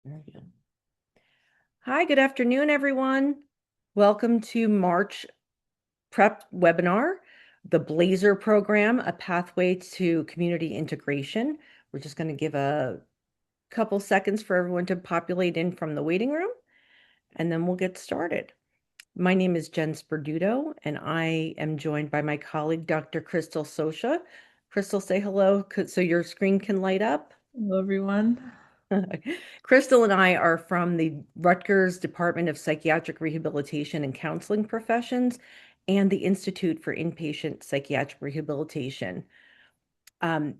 Very good. Hi, good afternoon, everyone. Welcome to March Prep webinar, the Bleyzer Program, a pathway to community integration. We're just going to give a couple seconds for everyone to populate in from the waiting room, and then we'll get started. My name is Jen Sperduto, and I am joined by my colleague, Dr. Crystal Sosha. Crystal, say hello so your screen can light up. Hello, everyone. Crystal and I are from the Rutgers Department of Psychiatric Rehabilitation and Counseling Professions and the Institute for Inpatient Psychiatric Rehabilitation. Um,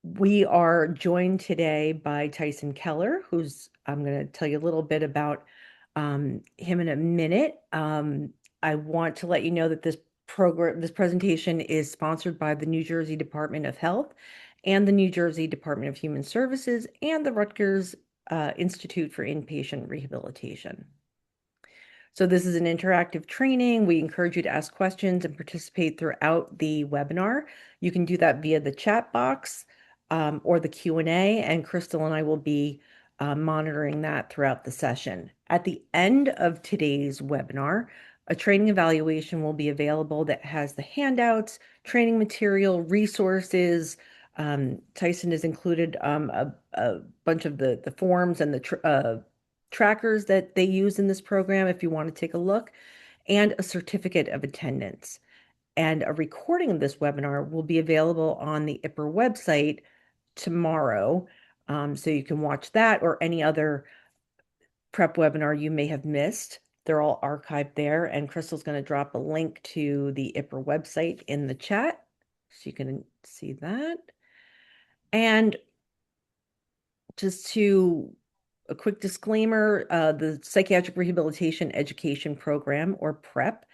we are joined today by Tyson Keller, who's, I'm going to tell you a little bit about him in a minute. I want to let you know that this presentation is sponsored by the New Jersey Department of Health and the New Jersey Department of Human Services and the Rutgers Institute for Inpatient Rehabilitation. So this is an interactive training. We encourage you to ask questions and participate throughout the webinar. You can do that via the chat box or the Q&A, and Crystal and I will be monitoring that throughout the session. At the end of today's webinar, a training evaluation will be available that has the handouts, training material, resources. Tyson has included a bunch of the forms and the trackers that they use in this program if you want to take a look, and a certificate of attendance. And a recording of this webinar will be available on the IIPR website tomorrow. So you can watch that or any other prep webinar you may have missed. They're all archived there. And Crystal's going to drop a link to the IIPR website in the chat so you can see that. And just to a quick disclaimer, the Psychiatric Rehabilitation Education Program, or PrEP,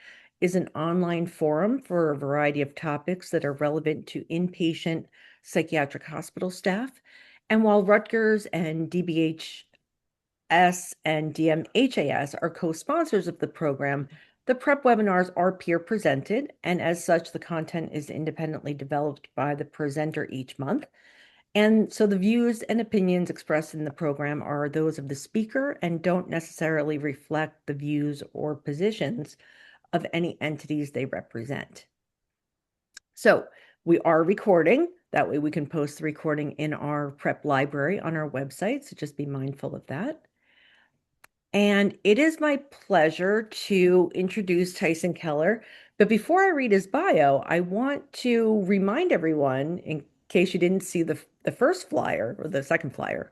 is an online forum for a variety of topics that are relevant to inpatient psychiatric hospital staff. And while Rutgers and DBHS and DMHAS are co-sponsors of the program, the PrEP webinars are peer presented, and as such, the content is independently developed by the presenter each month. And so the views and opinions expressed in the program are those of the speaker and don't necessarily reflect the views or positions of any entities they represent. So we are recording. That way we can post the recording in our prep library on our website. So just be mindful of that. And it is my pleasure to introduce Tyson Keller. But before I read his bio, I want to remind everyone, in case you didn't see the first flyer or the second flyer,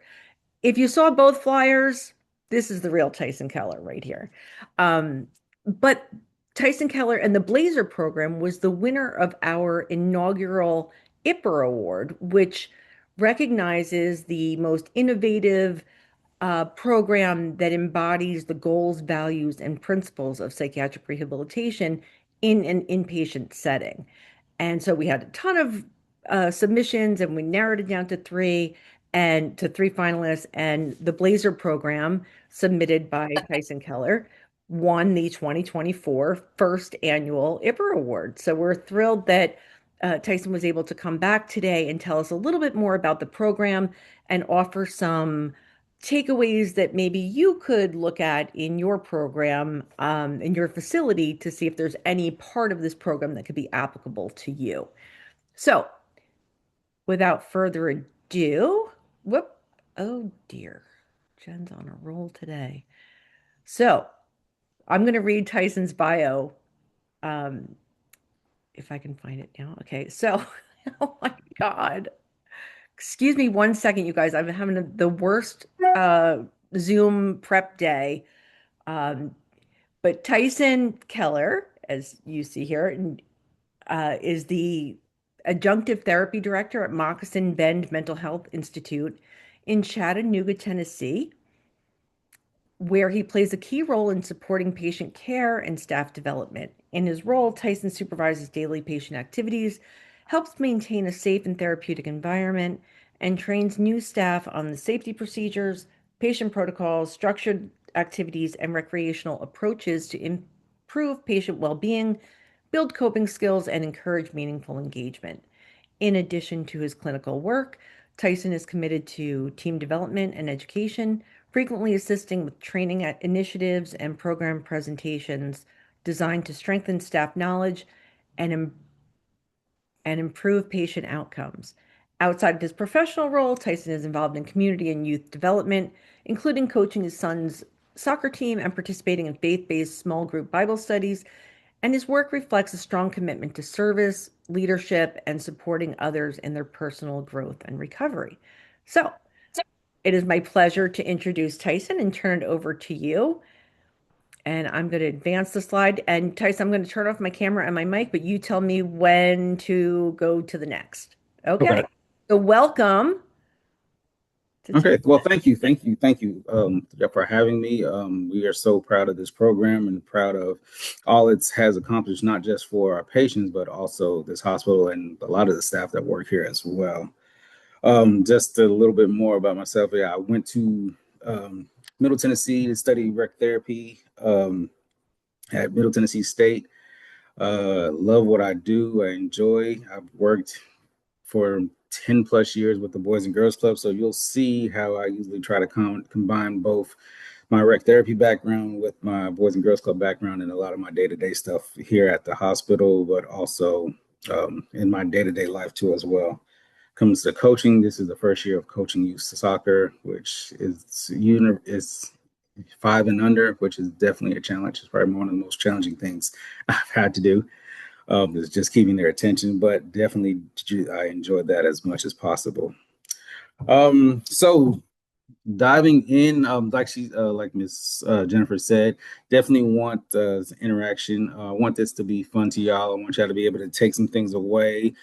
if you saw both flyers, this is the real Tyson Keller right here. But Tyson Keller and the Bleyzer Program was the winner of our inaugural IIPR Award, which recognizes the most innovative program that embodies the goals, values, and principles of psychiatric rehabilitation in an inpatient setting. And so we had a ton of submissions and we narrowed it down to three finalists. And the Bleyzer Program, submitted by Tyson Keller, won the 2024 first annual IIPR Award. So we're thrilled that Tyson was able to come back today and tell us a little bit more about the program and offer some takeaways that maybe you could look at in your program, in your facility, to see if there's any part of this program that could be applicable to you. So without further ado, whoop, oh dear, Jen's on a roll today. So I'm going to read Tyson's bio, um, if I can find it now. Okay, so, oh my God. Excuse me 1 second, you guys. I'm having the worst Zoom prep day. Um, but Tyson Keller, as you see here, is the adjunctive therapy director at Moccasin Bend Mental Health Institute in Chattanooga, Tennessee, where he plays a key role in supporting patient care and staff development. In his role, Tyson supervises daily patient activities, helps maintain a safe and therapeutic environment, and trains new staff on the safety procedures, patient protocols, structured activities, and recreational approaches to improve patient well-being, build coping skills, and encourage meaningful engagement. In addition to his clinical work, Tyson is committed to team development and education, frequently assisting with training at initiatives and program presentations designed to strengthen staff knowledge and improve patient outcomes. Outside of his professional role, Tyson is involved in community and youth development, including coaching his son's soccer team and participating in faith-based small group Bible studies. And his work reflects a strong commitment to service, leadership, and supporting others in their personal growth and recovery. So, it is my pleasure to introduce Tyson and turn it over to you. And I'm going to advance the slide. And Tyson, I'm going to turn off my camera and my mic, but you tell me when to go to the next. Okay. Okay. So welcome to Okay. Tyson. Well, thank you for having me. We are so proud of this program and proud of all it has accomplished, not just for our patients, but also this hospital and a lot of the staff that work here as well. Just a little bit more about myself. Yeah, I went to Middle Tennessee to study rec therapy at Middle Tennessee State. Love what I do. I enjoy. I've worked for 10 plus years with the Boys and Girls Club. So you'll see how I usually try to combine both my rec therapy background with my Boys and Girls Club background and a lot of my day-to-day stuff here at the hospital, but also in my day-to-day life too as well. Comes to coaching, this is the first year of coaching youth soccer, which is 5 and under, which is definitely a challenge. It's probably one of the most challenging things I've had to do. Is just keeping their attention, but definitely I enjoyed that as much as possible. So diving in, like Miss Jennifer said, definitely want interaction. I want this to be fun to y'all. I want y'all to be able to take some things away.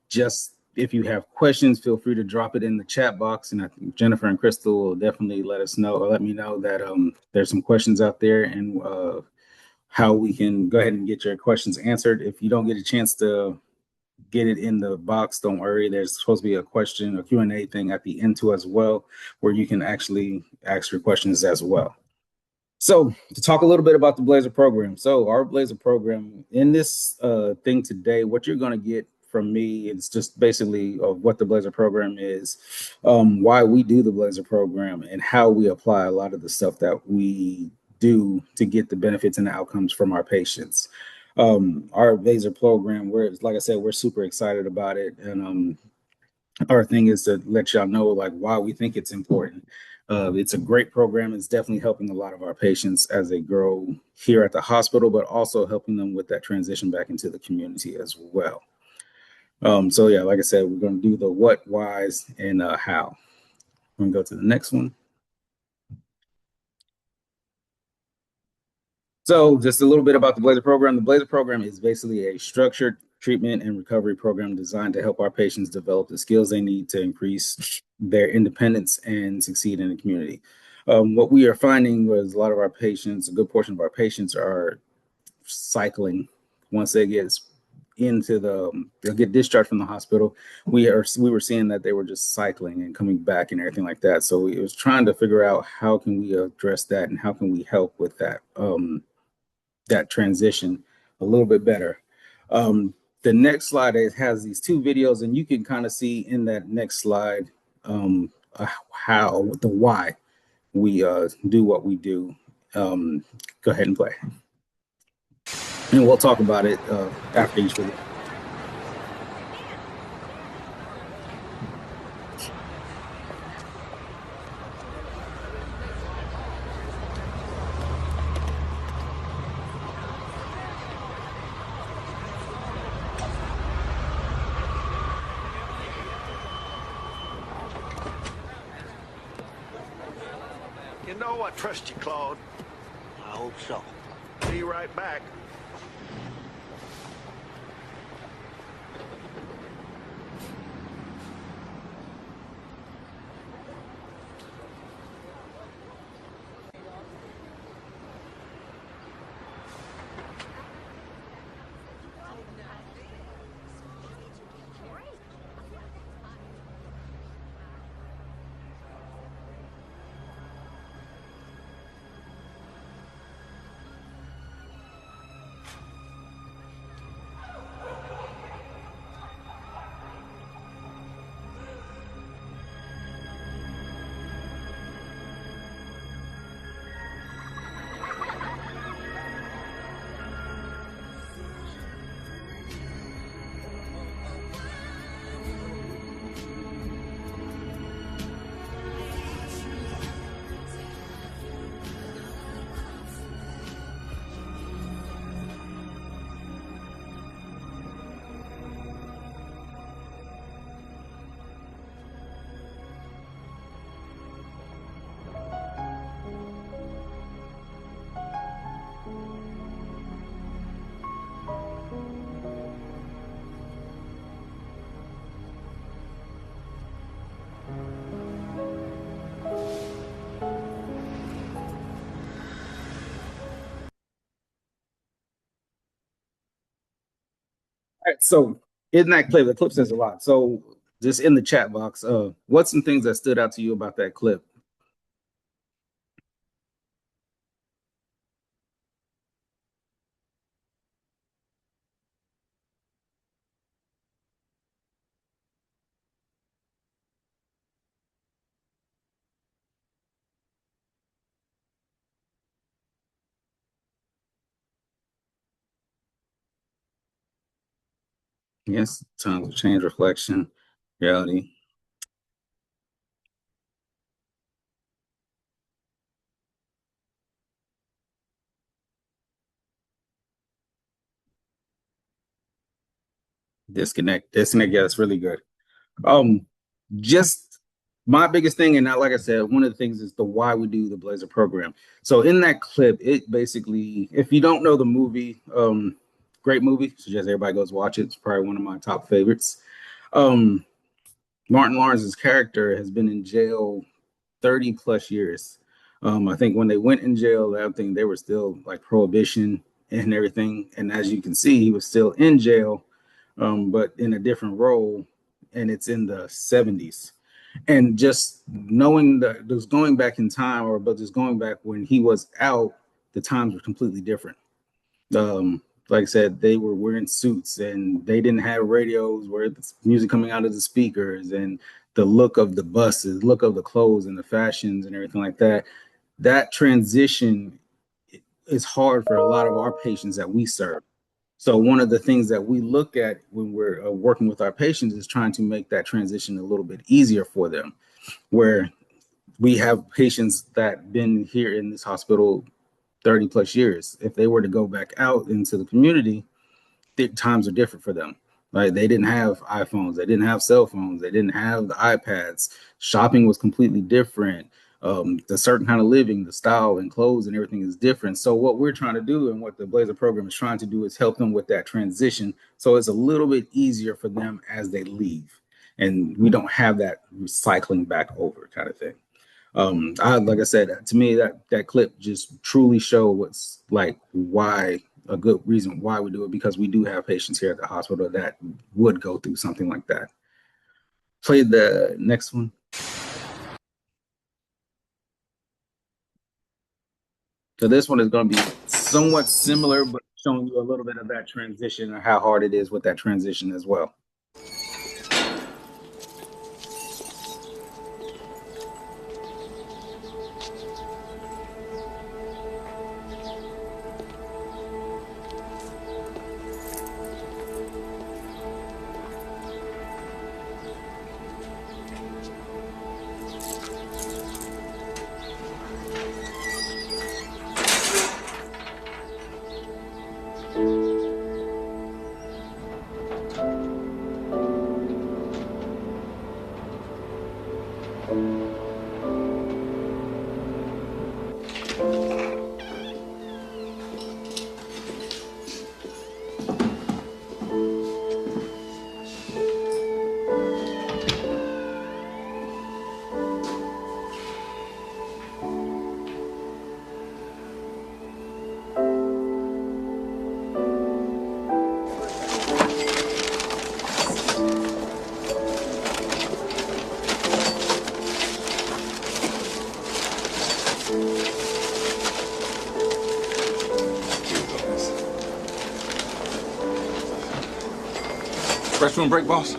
Just if you have questions, feel free to drop it in the chat box, and I think Jennifer and Crystal will definitely let us know or let me know that there's some questions out there, and how we can go ahead and get your questions answered. If you don't get a chance to get it in the box, don't worry. There's supposed to be a Q&A thing at the end too as well, where you can actually ask your questions as well. So to talk a little bit about the Bleyzer program. So our Bleyzer program, in this thing today, what you're going to get from me is just basically what the Bleyzer program is, why we do the Bleyzer program, and how we apply a lot of the stuff that we do to get the benefits and the outcomes from our patients. Our Bleyzer program, like I said, we're super excited about it, and our thing is to let y'all know like why we think it's important. It's a great program. It's definitely helping a lot of our patients as they grow here at the hospital, but also helping them with that transition back into the community as well. So yeah, like I said, we're going to do the what, whys, and how. I'm going to go to the next one. So just a little bit about the Bleyzer program. The Bleyzer program is basically a structured treatment and recovery program designed to help our patients develop the skills they need to increase their independence and succeed in the community. What we are finding was a lot of our patients, a good portion of our patients are cycling once they get they'll get discharged from the hospital. We were seeing that they were just cycling and coming back and everything like that. So we was trying to figure out how can we address that and how can we help with that that transition a little bit better. The next slide has these two videos, and you can kind of see in that next slide the why we do what we do. Go ahead and play. And we'll talk about it after each video. You know I trust you, Claude. I hope so. Be right back. right, so in that clip, the clip says a lot. So just in the chat box, what's some things that stood out to you about that clip? Yes, tons of change, reflection, reality. Disconnect. Yeah, that's really good. Um, just my biggest thing, and not like I said, one of the things is the why we do the Bleyzer program. So in that clip, it basically, if you don't know the movie, great movie, suggest everybody goes watch it. It's probably one of my top favorites. Um, Martin Lawrence's character has been in jail 30 plus years. I think when they went in jail, I think they were still like prohibition and everything. And as you can see, he was still in jail, but in a different role. And it's in the 70s. And just knowing that just going back in time, or but just going back when he was out, the times were completely different. Like I said, they were wearing suits and they didn't have radios where the music coming out of the speakers, and the look of the buses, look of the clothes and the fashions and everything like that. That transition is hard for a lot of our patients that we serve. So one of the things that we look at when we're working with our patients is trying to make that transition a little bit easier for them, where we have patients that been here in this hospital 30 plus years. If they were to go back out into the community, times are different for them. Right? They didn't have iPhones, they didn't have cell phones, they didn't have the iPads. Shopping was completely different. The certain kind of living, the style and clothes and everything is different. So what we're trying to do and what the Bleyzer program is trying to do is help them with that transition. So it's a little bit easier for them as they leave. And we don't have that recycling back over kind of thing. Like I said, to me, that clip just truly show what's like why a good reason why we do it, because we do have patients here at the hospital that would go through something like that. Play the next one. So this one is going to be somewhat similar, but showing you a little bit of that transition and how hard it is with that transition as well. Restroom break, boss?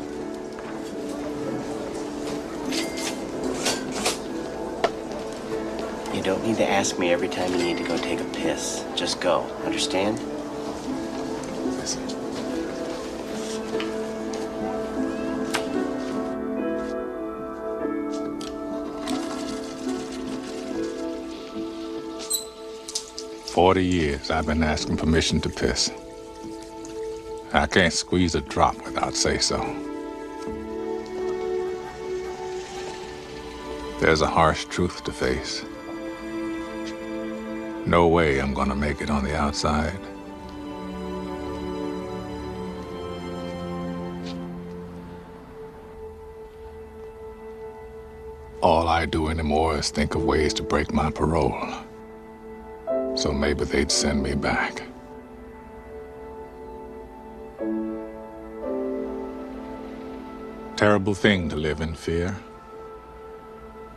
You don't need to ask me every time you need to go take a piss. Just go. Understand? Listen. For 40 years, I've been asking permission to piss. I can't squeeze a drop without say-so. There's a harsh truth to face. No way I'm gonna make it on the outside. All I do anymore is think of ways to break my parole. So maybe they'd send me back. terrible thing to live in fear.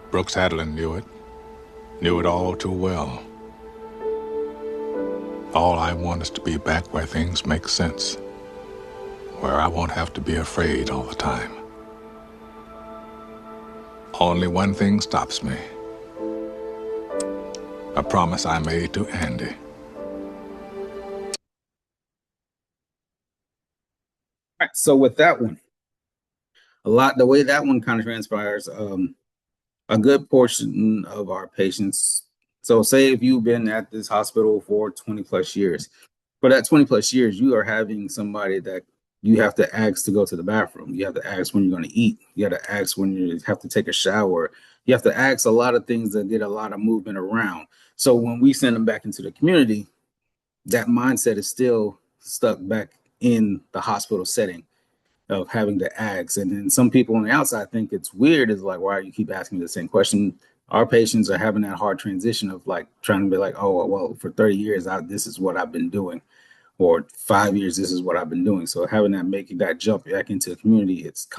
Brooks Hadlin knew it all too well. All I want is to be back where things make sense, where I won't have to be afraid all the time. Only one thing stops me. A promise I made to Andy. All right, so with that one, the way that one kind of transpires, a good portion of our patients. So say if you've been at this hospital for 20 plus years, for that 20 plus years, you are having somebody that you have to ask to go to the bathroom. You have to ask when you're going to eat. You have to ask when you have to take a shower. You have to ask a lot of things that get a lot of movement around. So when we send them back into the community, that mindset is still stuck back in the hospital setting of having to ask. And then some people on the outside think it's weird. It's like, why do you keep asking me the same question? Our patients are having that hard transition of like trying to be like, oh, well, for 30 years, this is what I've been doing. Or 5 years, this is what I've been doing. So having that, making that jump back into the community, it's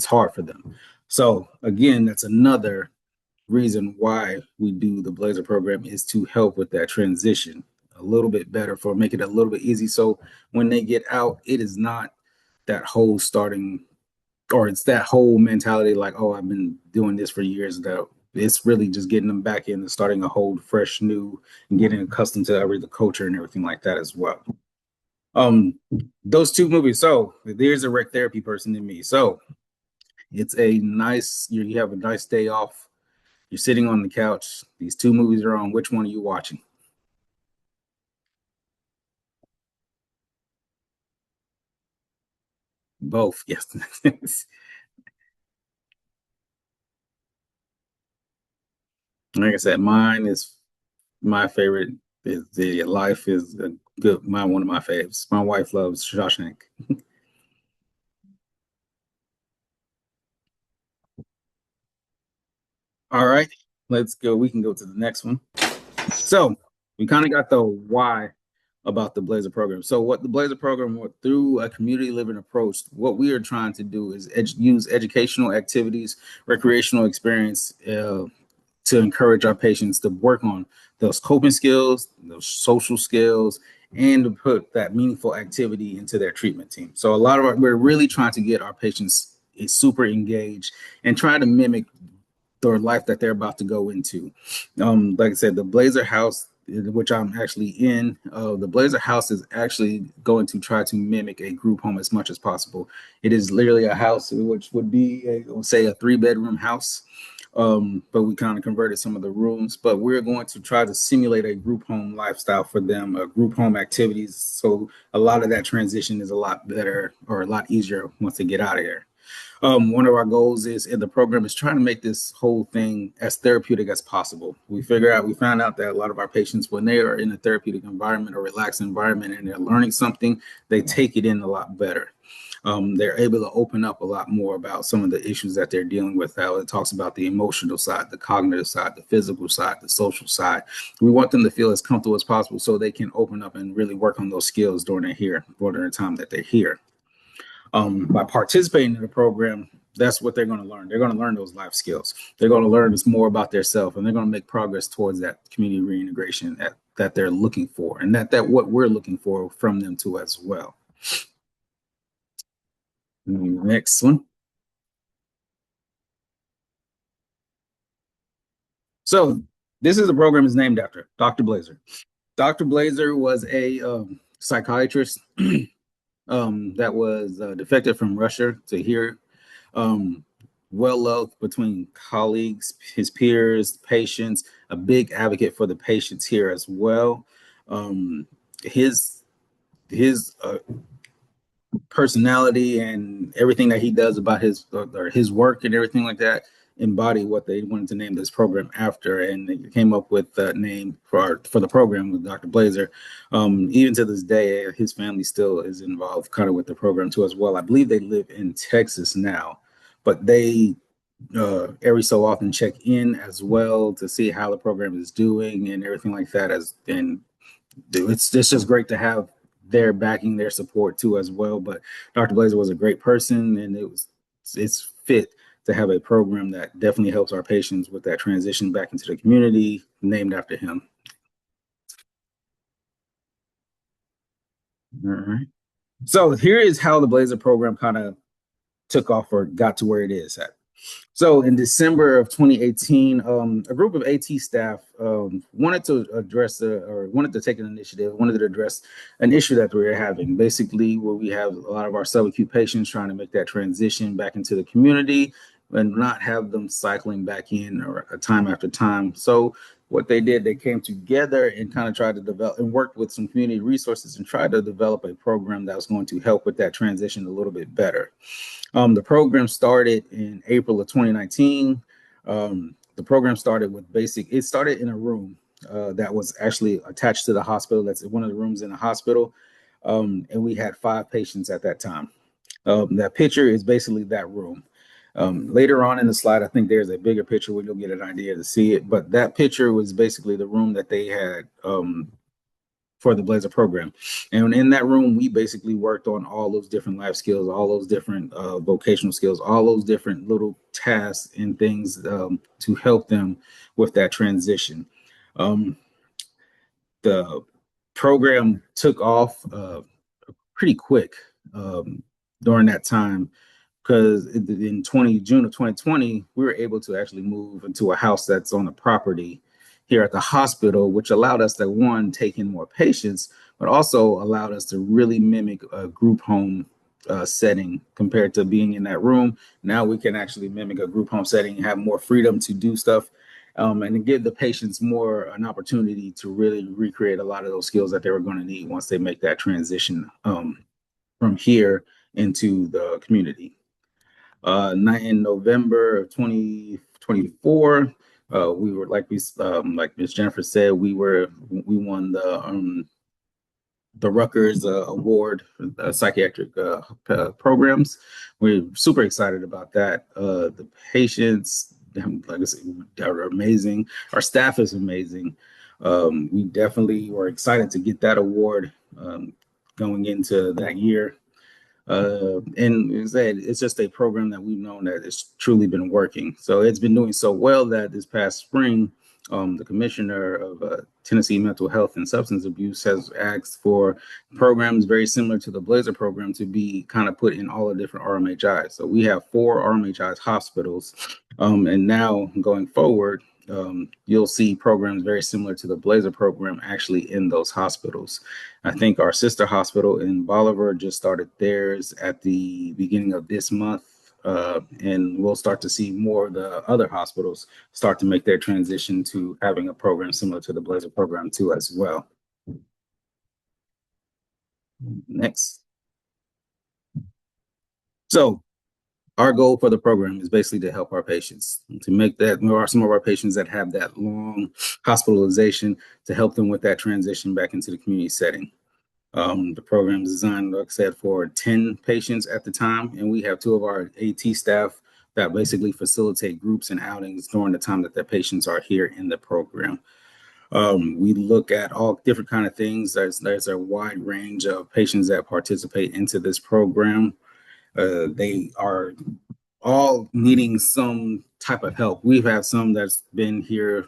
hard for them. So again, that's another reason why we do the Bleyzer program, is to help with that transition a little bit better, for make it a little bit easy. So when they get out, it is not that whole starting, or it's that whole mentality like, oh, I've been doing this for years. That it's really just getting them back in and starting a whole fresh new and getting accustomed to the culture and everything like that as well. Those two movies. So there's a rec therapy person in me. So it's a nice, you have a nice day off. You're sitting on the couch. These two movies are on. Which one are you watching? Both, yes. Like I said, my favorite is the Life is a good, one of my faves. My wife loves Shawshank. All right, let's go. We can go to the next one. So we kind of got the why about the Bleyzer program. So what the Bleyzer program, through a community living approach, what we are trying to do is use educational activities, recreational experience, to encourage our patients to work on those coping skills, those social skills, and to put that meaningful activity into their treatment team. So we're really trying to get our patients super engaged and try to mimic their life that they're about to go into. Like I said, the Bleyzer House, which I'm actually in, the Bleyzer House is actually going to try to mimic a group home as much as possible. It is literally a house which would be, say, a 3-bedroom house. But we kind of converted some of the rooms, but we're going to try to simulate a group home lifestyle for them, group home activities. So a lot of that transition is a lot better, or a lot easier once they get out of here. One of our goals in the program is trying to make this whole thing as therapeutic as possible. We found out that a lot of our patients, when they are in a therapeutic environment or relaxed environment and they're learning something, they take it in a lot better. They're able to open up a lot more about some of the issues that they're dealing with. How it talks about the emotional side, the cognitive side, the physical side, the social side. We want them to feel as comfortable as possible so they can open up and really work on those skills during the time that they're here. By participating in the program, that's what they're going to learn. They're going to learn those life skills. They're going to learn more about themselves, and they're going to make progress towards that community reintegration that they're looking for, and that what we're looking for from them too as well. Next one. So this is the program is named after Dr. Bleyzer. Dr. Bleyzer was a psychiatrist that was defected from Russia to here. Well loved between colleagues, his peers, patients, a big advocate for the patients here as well. His personality and everything that he does about his work and everything like that embody what they wanted to name this program after, and they came up with the name for the program with Dr. Bleyzer. Even to this day, his family still is involved kind of with the program too as well. I believe they live in Texas now, but they every so often check in as well to see how the program is doing and everything like that. And it's just great to have their backing, their support too as well. But Dr. Bleyzer was a great person, and it was it's fit to have a program that definitely helps our patients with that transition back into the community, named after him. All right. So here is how the Bleyzer program kind of took off or got to where it is at. So in December of 2018, a group of AT staff wanted to take an initiative, wanted to address an issue that we were having, basically where we have a lot of our subacute patients trying to make that transition back into the community and not have them cycling back in or time after time. So what they did, they came together and kind of tried to develop and worked with some community resources and tried to develop a program that was going to help with that transition a little bit better. The program started in April of 2019. The program started with it started in a room that was actually attached to the hospital. That's one of the rooms in the hospital. And we had 5 patients at that time. That picture is basically that room. Later on in the slide, I think there's a bigger picture where you'll get an idea to see it. But that picture was basically the room that they had for the Bleyzer program. And in that room, we basically worked on all those different life skills, all those different vocational skills, all those different little tasks and things to help them with that transition. The program took off pretty quick during that time, because in June of 2020, we were able to actually move into a house that's on the property here at the hospital, which allowed us to, one, take in more patients, but also allowed us to really mimic a group home setting compared to being in that room. Now we can actually mimic a group home setting and have more freedom to do stuff, and give the patients more an opportunity to really recreate a lot of those skills that they were going to need once they make that transition from here into the community. In November of 2024, we were like Ms. Jennifer said, we won the Rutgers Award for psychiatric programs. We're super excited about that. The patients, like I said, are amazing. Our staff is amazing. We definitely were excited to get that award going into that year. And as I said, it's just a program that we've known that it's truly been working. So it's been doing so well that this past spring, the commissioner of Tennessee Mental Health and Substance Abuse has asked for programs very similar to the Bleyzer program to be kind of put in all the different RMHIs. So we have 4 RMHIs hospitals, and now going forward, you'll see programs very similar to the Bleyzer program actually in those hospitals. I think our sister hospital in Bolivar just started theirs at the beginning of this month, and we'll start to see more of the other hospitals start to make their transition to having a program similar to the Bleyzer program too as well. Next. So our goal for the program is basically to help our patients, to make that, there are some of our patients that have that long hospitalization, to help them with that transition back into the community setting. The program is designed, like I said, for 10 patients at the time, and we have 2 of our AT staff that basically facilitate groups and outings during the time that the patients are here in the program. We look at all different kind of things. There's a wide range of patients that participate into this program. They are all needing some type of help. We've had some that's been here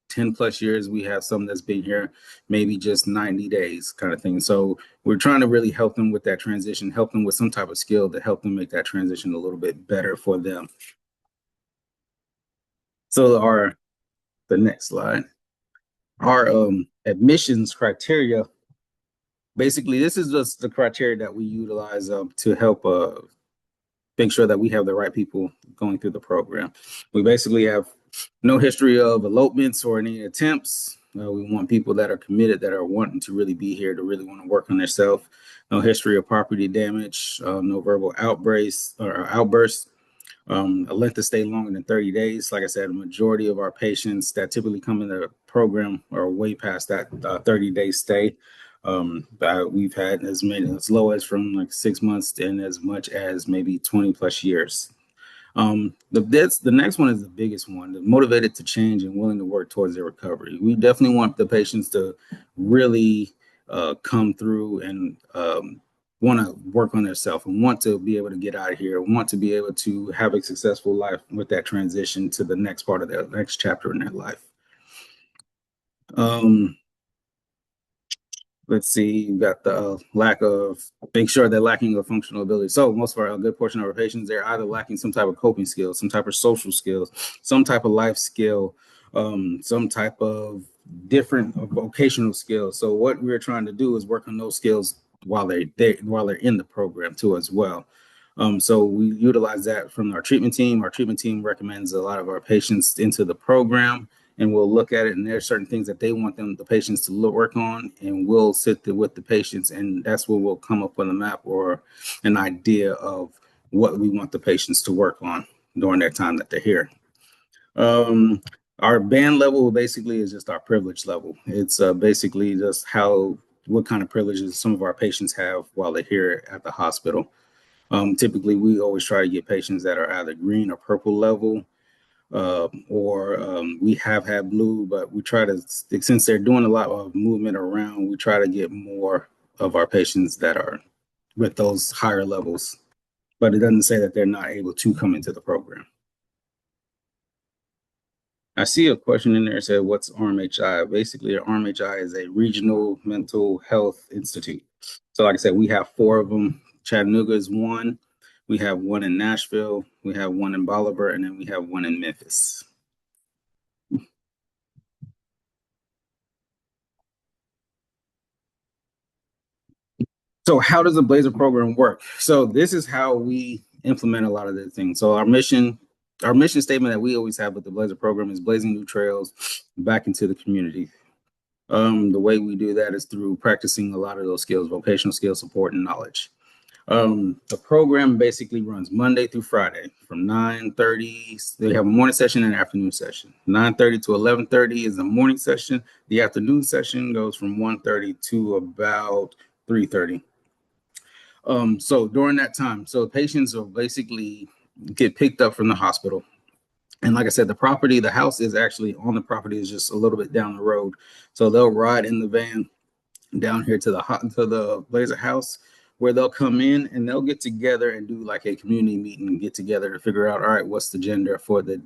10 plus years. We have some that's been here maybe just 90 days kind of thing. So we're trying to really help them with that transition, help them with some type of skill to help them make that transition a little bit better for them. So the next slide, our admissions criteria. Basically, this is just the criteria that we utilize to help make sure that we have the right people going through the program. We basically have no history of elopements or any attempts. We want people that are committed, that are wanting to really be here, to really want to work on themselves. No history of property damage, no verbal outbursts, a length of stay longer than 30 days. Like I said, a majority of our patients that typically come in the program are way past that 30-day stay. We've had as low as from like 6 months and as much as maybe 20 plus years. The next one is the biggest one, motivated to change and willing to work towards their recovery. We definitely want the patients to really come through and want to work on themselves and want to be able to get out of here, want to be able to have a successful life with that transition to the next part of their next chapter in their life. Let's see, you got the make sure they're lacking of functional ability. So most of a good portion of our patients, they're either lacking some type of coping skills, some type of social skills, some type of life skill, some type of different vocational skills. So what we're trying to do is work on those skills while they're in the program too as well. So we utilize that from our treatment team. Our treatment team recommends a lot of our patients into the program, and we'll look at it, and there are certain things that they want the patients to work on, and we'll sit with the patients, and that's where we'll come up with a map or an idea of what we want the patients to work on during their time that they're here. Our band level basically is just our privilege level. It's basically just what kind of privileges some of our patients have while they're here at the hospital. Typically, we always try to get patients that are either green or purple level, or we have had blue, but we try to, since they're doing a lot of movement around, we try to get more of our patients that are with those higher levels, but it doesn't say that they're not able to come into the program. I see a question in there that said, what's RMHI? Basically, RMHI is a regional mental health institute. So like I said, we have 4 of them. Chattanooga is one. We have one in Nashville. We have one in Bolivar, and then we have one in Memphis. So how does the Bleyzer program work? So this is how we implement a lot of the things. So our mission statement that we always have with the Bleyzer program is blazing new trails back into the community. The way we do that is through practicing a lot of those skills, vocational skills, support, and knowledge. The program basically runs Monday through Friday from 9:30. They have a morning session and an afternoon session. 9:30 to 11:30 is the morning session. The afternoon session goes from 1:30 to about 3:30. So during that time, so patients will basically get picked up from the hospital. And like I said, the house is actually on the property, is just a little bit down the road. So they'll ride in the van down here to the Bleyzer house, where they'll come in and they'll get together and do like a community meeting and get together to figure out, all right, what's the agenda for the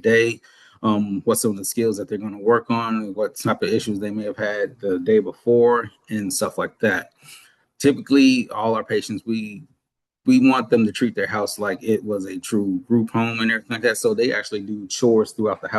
day? What's some of the skills that they're going to work on? What type of issues they may have had the day before and stuff like that. Typically, all our patients, we want them to treat their house like it was a true group home and everything like that. So they actually do chores throughout the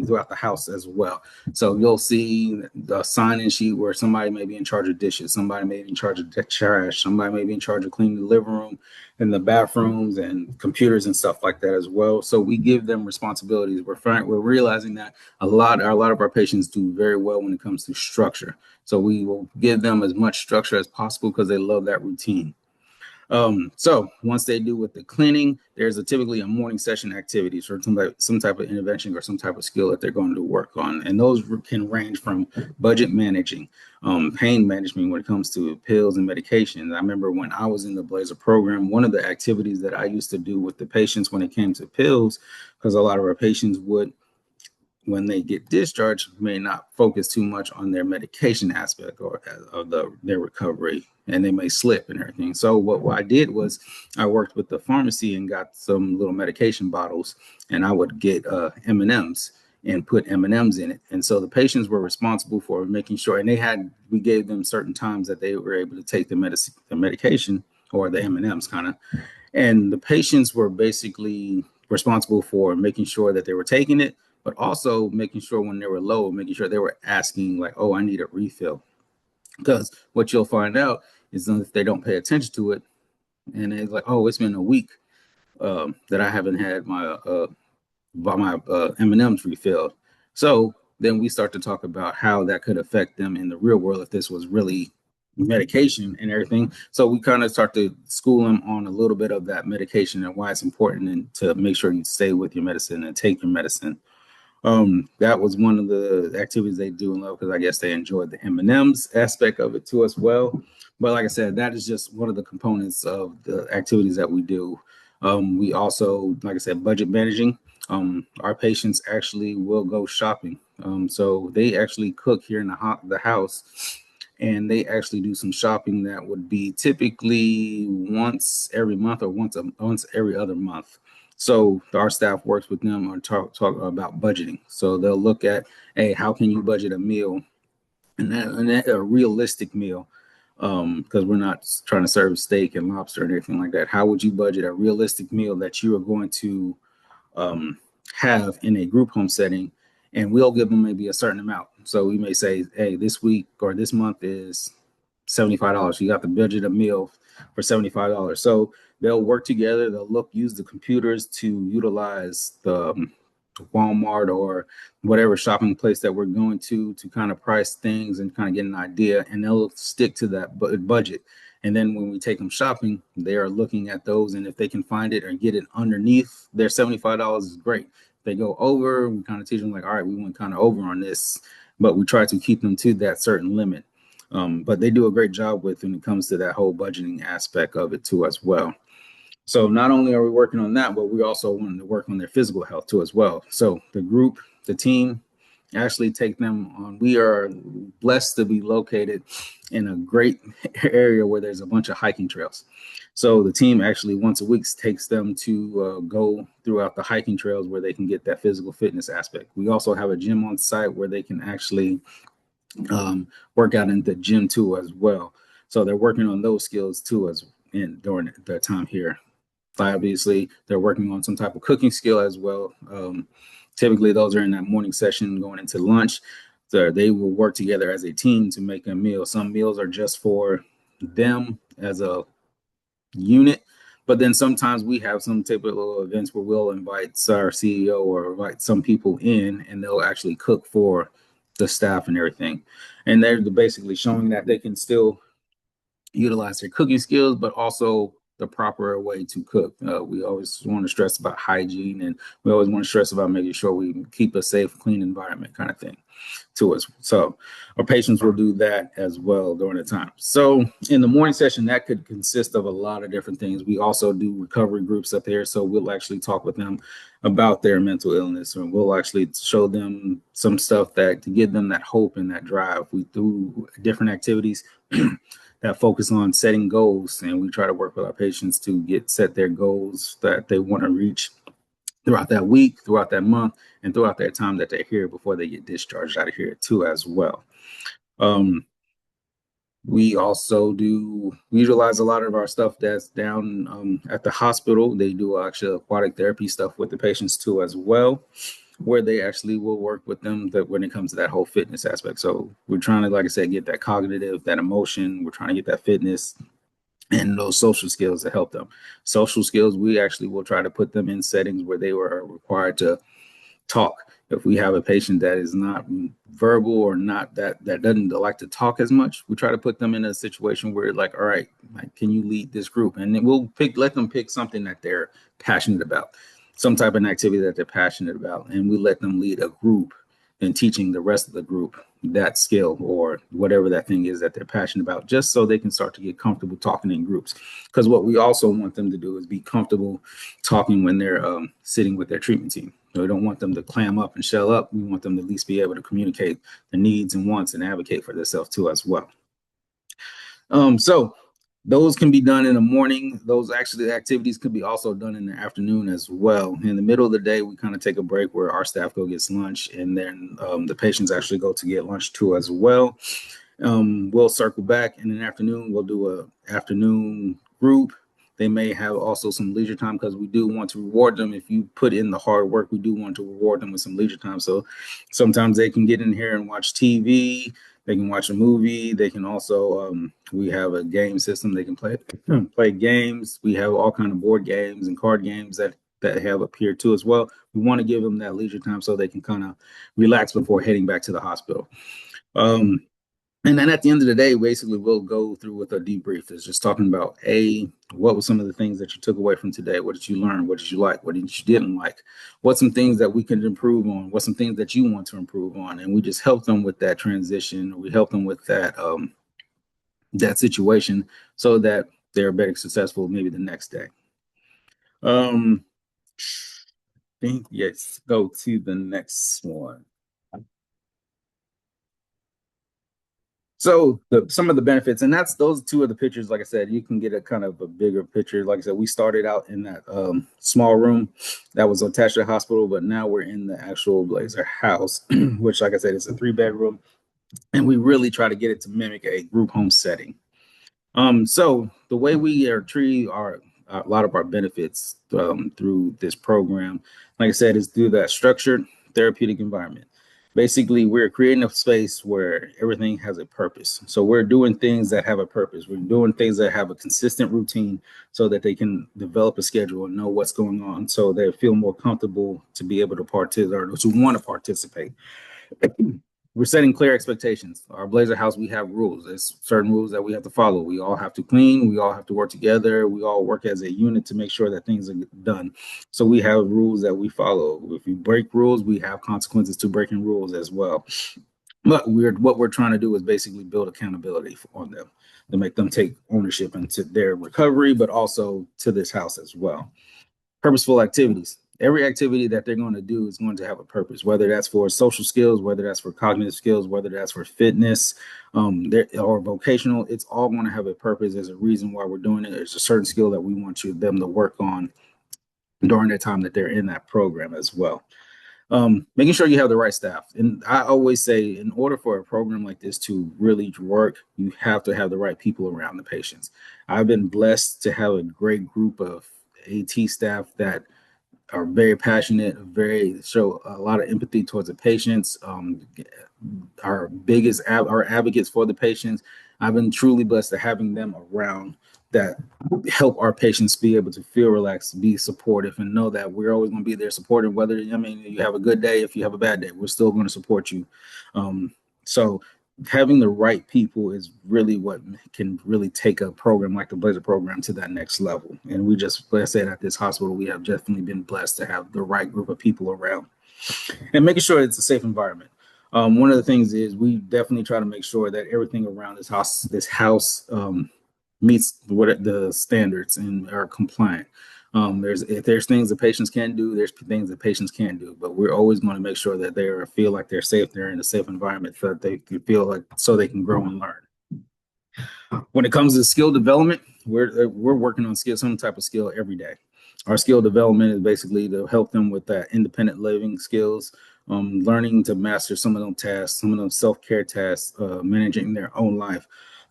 throughout the house as well. So you'll see the sign-in sheet where somebody may be in charge of dishes, somebody may be in charge of trash, somebody may be in charge of cleaning the living room and the bathrooms and computers and stuff like that as well. So we give them responsibilities. We're realizing that a lot of our patients do very well when it comes to structure. So we will give them as much structure as possible because they love that routine. So once they do with the cleaning, there's typically a morning session activities or some type of intervention or some type of skill that they're going to work on. And those can range from budget managing, pain management when it comes to pills and medications. I remember when I was in the Bleyzer program, one of the activities that I used to do with the patients when it came to pills, because a lot of our patients would, when they get discharged, may not focus too much on their medication aspect or of their recovery, and they may slip and everything. So what I did was I worked with the pharmacy and got some little medication bottles, and I would get M&Ms and put M&Ms in it. And so the patients were responsible for making sure, and we gave them certain times that they were able to take the medication or the M&Ms kind of, and the patients were basically responsible for making sure that they were taking it, but also making sure when they were low, making sure they were asking like, oh, I need a refill. Because what you'll find out is if they don't pay attention to it, and it's like, oh, it's been a week that I haven't had my M&Ms refilled. So then we start to talk about how that could affect them in the real world if this was really medication and everything. So we kind of start to school them on a little bit of that medication and why it's important and to make sure you stay with your medicine and take your medicine. That was one of the activities they do in love because I guess they enjoyed the M&Ms aspect of it too as well. But like I said, that is just one of the components of the activities that we do. We also, like I said, budget managing. Our patients actually will go shopping. So they actually cook here in the house. and they actually do some shopping that would be typically once every month or once every other month. So our staff works with them on talk about budgeting. So they'll look at, hey, how can you budget a meal, and that a realistic meal, because we're not trying to serve steak and lobster or anything like that. How would you budget a realistic meal that you are going to have in a group home setting? And we'll give them maybe a certain amount. So we may say, hey, this week or this month is $75. You got to budget a meal for $75. So they'll work together. They'll use the computers to utilize the Walmart or whatever shopping place that we're going to kind of price things and kind of get an idea, and they'll stick to that budget. And then when we take them shopping, they are looking at those, and if they can find it or get it underneath their $75 is great. If they go over, we kind of teach them like, all right, we went kind of over on this, but we try to keep them to that certain limit. But they do a great job with when it comes to that whole budgeting aspect of it too as well. So not only are we working on that, but we also want to work on their physical health too as well. So the team actually take them on. We are blessed to be located in a great area where there's a bunch of hiking trails. So the team actually once a week takes them to go throughout the hiking trails where they can get that physical fitness aspect. We also have a gym on site where they can actually work out in the gym too as well. So they're working on those skills too during their time here. Obviously, they're working on some type of cooking skill as well. Typically, those are in that morning session going into lunch. So they will work together as a team to make a meal. Some meals are just for them as a unit, but then sometimes we have some typical events where we'll invite our CEO or invite some people in, and they'll actually cook for the staff and everything. And they're basically showing that they can still utilize their cooking skills, but also the proper way to cook. We always want to stress about hygiene, and we always want to stress about making sure we keep a safe, clean environment kind of thing to us. So our patients will do that as well during the time. So in the morning session, that could consist of a lot of different things. We also do recovery groups up here. So we'll actually talk with them about their mental illness, and we'll actually show them some stuff that to give them that hope and that drive. We do different activities that focus on setting goals, and we try to work with our patients to set their goals that they want to reach throughout that week, throughout that month, and throughout their time that they're here before they get discharged out of here too as well. We also we utilize a lot of our stuff that's down at the hospital. They do actually aquatic therapy stuff with the patients too as well, where they actually will work with them when it comes to that whole fitness aspect. So we're trying to, like I said, get that cognitive, that emotion. We're trying to get that fitness and those social skills to help them. Social skills, we actually will try to put them in settings where they were required to talk. If we have a patient that is not verbal or not that doesn't like to talk as much, we try to put them in a situation where like, all right, can you lead this group? And then we'll let them pick something that they're passionate about, some type of activity that they're passionate about, and we let them lead a group and teaching the rest of the group that skill or whatever that thing is that they're passionate about, just so they can start to get comfortable talking in groups. Because what we also want them to do is be comfortable talking when they're sitting with their treatment team. So we don't want them to clam up and shell up. We want them to at least be able to communicate their needs and wants and advocate for themselves too as well. So those can be done in the morning. Those actually activities could be also done in the afternoon as well. In the middle of the day, we kind of take a break where our staff go get lunch, and then the patients actually go to get lunch too as well. We'll circle back in the afternoon. We'll do an afternoon group. They may have also some leisure time because we do want to reward them. If you put in the hard work, we do want to reward them with some leisure time. So sometimes they can get in here and watch TV. They can watch a movie. They can also, we have a game system. They can play games. We have all kind of board games and card games that have up here too as well. We want to give them that leisure time so they can kind of relax before heading back to the hospital. And then at the end of the day, basically, we'll go through with a debrief. It's just talking about, what were some of the things that you took away from today? What did you learn? What did you like? What did you didn't like? What's some things that we can improve on? What's some things that you want to improve on? And we just help them with that transition. We help them with that that situation so that they're better successful maybe the next day. Yes, go to the next one. So some of the benefits, and those two of the pictures. Like I said, you can get a kind of a bigger picture. Like I said, we started out in that small room that was attached to the hospital, but now we're in the actual Bleyzer house, which, like I said, is a 3-bedroom, and we really try to get it to mimic a group home setting. So the way we are treating a lot of our benefits through this program, like I said, is through that structured therapeutic environment. Basically, we're creating a space where everything has a purpose. So we're doing things that have a purpose. We're doing things that have a consistent routine so that they can develop a schedule and know what's going on, so they feel more comfortable to be able to participate or to want to participate. We're setting clear expectations. Our Bleyzer house, we have rules. There's certain rules that we have to follow. We all have to clean. We all have to work together. We all work as a unit to make sure that things are done. So we have rules that we follow. If you break rules, we have consequences to breaking rules as well. But what we're trying to do is basically build accountability on them to make them take ownership into their recovery, but also to this house as well. Purposeful activities. Every activity that they're going to do is going to have a purpose, whether that's for social skills, whether that's for cognitive skills, whether that's for fitness, or vocational. It's all going to have a purpose. There's a reason why we're doing it. There's a certain skill that we want them to work on during the time that they're in that program as well. Making sure you have the right staff. And I always say, in order for a program like this to really work, you have to have the right people around the patients. I've been blessed to have a great group of AT staff that are very passionate, show a lot of empathy towards the patients, our advocates for the patients. I've been truly blessed to having them around that help our patients be able to feel relaxed, be supportive, and know that we're always going to be there supporting. Whether, you have a good day, if you have a bad day, we're still going to support you. So having the right people is really what can really take a program like the Bleyzer program to that next level. And we just, like I said, at this hospital, we have definitely been blessed to have the right group of people around and making sure it's a safe environment. One of the things is we definitely try to make sure that everything around this house meets what the standards and are compliant. If there's things that patients can do, there's things that patients can't do, but we're always going to make sure that they feel like they're safe, they're in a safe environment, so that they can feel like, so they can grow and learn. When it comes to skill development, we're working on some type of skill every day. Our skill development is basically to help them with that independent living skills, learning to master some of them tasks, some of them self-care tasks, managing their own life.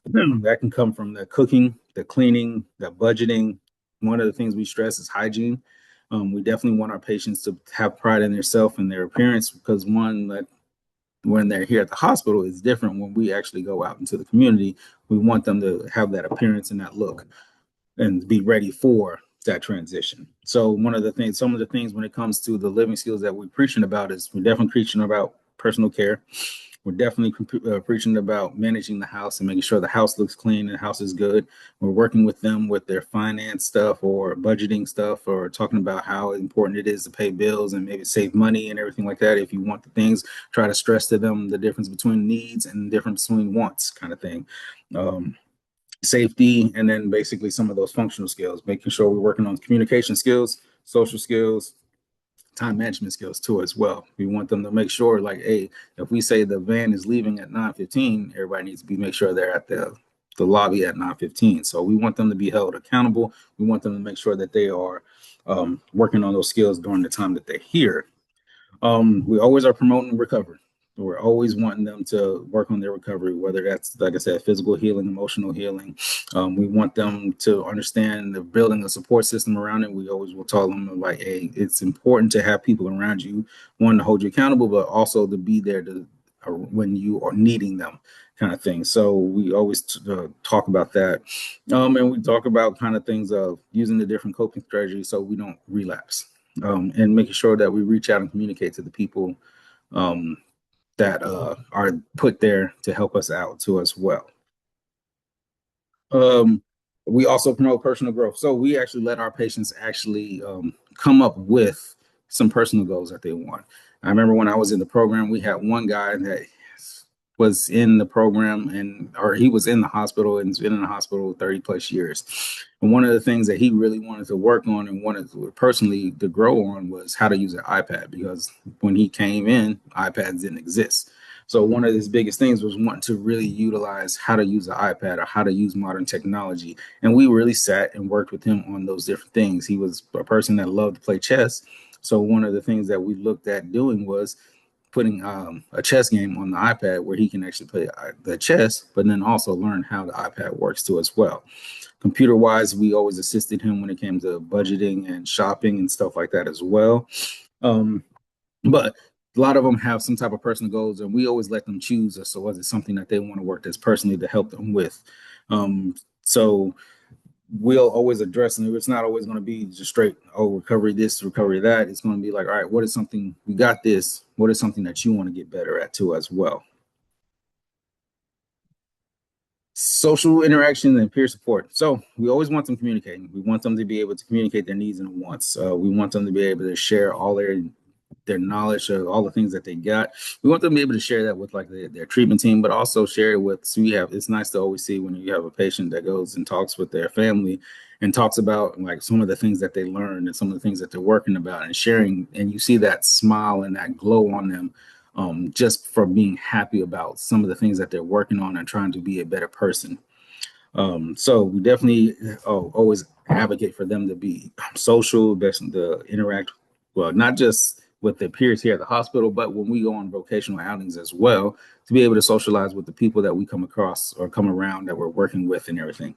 That can come from the cooking, the cleaning, the budgeting. One of the things we stress is hygiene. We definitely want our patients to have pride in themselves and their appearance, because when they're here at the hospital, it's different when we actually go out into the community. We want them to have that appearance and that look and be ready for that transition. So some of the things when it comes to the living skills that we're preaching about is we're definitely preaching about personal care. We're definitely preaching about managing the house and making sure the house looks clean and the house is good. We're working with them with their finance stuff or budgeting stuff, or talking about how important it is to pay bills and maybe save money and everything like that. If you want the things, try to stress to them the difference between needs and the difference between wants, kind of thing. Safety, and then basically some of those functional skills, making sure we're working on communication skills, social skills, time management skills too as well. We want them to make sure, like, hey, if we say the van is leaving at 9:15, everybody needs to make sure they're at the lobby at 9:15. So we want them to be held accountable. We want them to make sure that they are working on those skills during the time that they're here. We always are promoting recovery. We're always wanting them to work on their recovery, whether that's, like I said, physical healing, emotional healing. We want them to understand the building a support system around it. We always will tell them, like, hey, it's important to have people around you, one, to hold you accountable, but also to be there when you are needing them, kind of thing. So we always talk about that. And we talk about kind of things of using the different coping strategies so we don't relapse, and making sure that we reach out and communicate to the people that are put there to help us out too as well. We also promote personal growth. So we actually let our patients actually come up with some personal goals that they want. I remember when I was in the program, we had one guy that was in the program or he was in the hospital and has been in the hospital 30 plus years. And one of the things that he really wanted to work on and wanted to personally to grow on was how to use an iPad, because when he came in, iPads didn't exist. So one of his biggest things was wanting to really utilize how to use an iPad or how to use modern technology. And we really sat and worked with him on those different things. He was a person that loved to play chess. So one of the things that we looked at doing was putting a chess game on the iPad where he can actually play the chess, but then also learn how the iPad works too as well. Computer wise, we always assisted him when it came to budgeting and shopping and stuff like that as well. But a lot of them have some type of personal goals, and we always let them choose. So was it something that they want to work this personally to help them with? So we'll always address, and it's not always going to be just straight, oh, recovery this, recovery that. It's going to be like, all right, what is something, we got this, what is something that you want to get better at too as well? Social interaction and peer support. So we always want them communicating. We want them to be able to communicate their needs and wants. We want them to be able to share all their knowledge of all the things that they got. We want them to be able to share that with like their treatment team, but also share it with, so it's nice to always see when you have a patient that goes and talks with their family and talks about like some of the things that they learned and some of the things that they're working about and sharing, and you see that smile and that glow on them, just for being happy about some of the things that they're working on and trying to be a better person. So we definitely always advocate for them to be social, best to interact, well, not just with their peers here at the hospital, but when we go on vocational outings as well, to be able to socialize with the people that we come across or come around that we're working with and everything.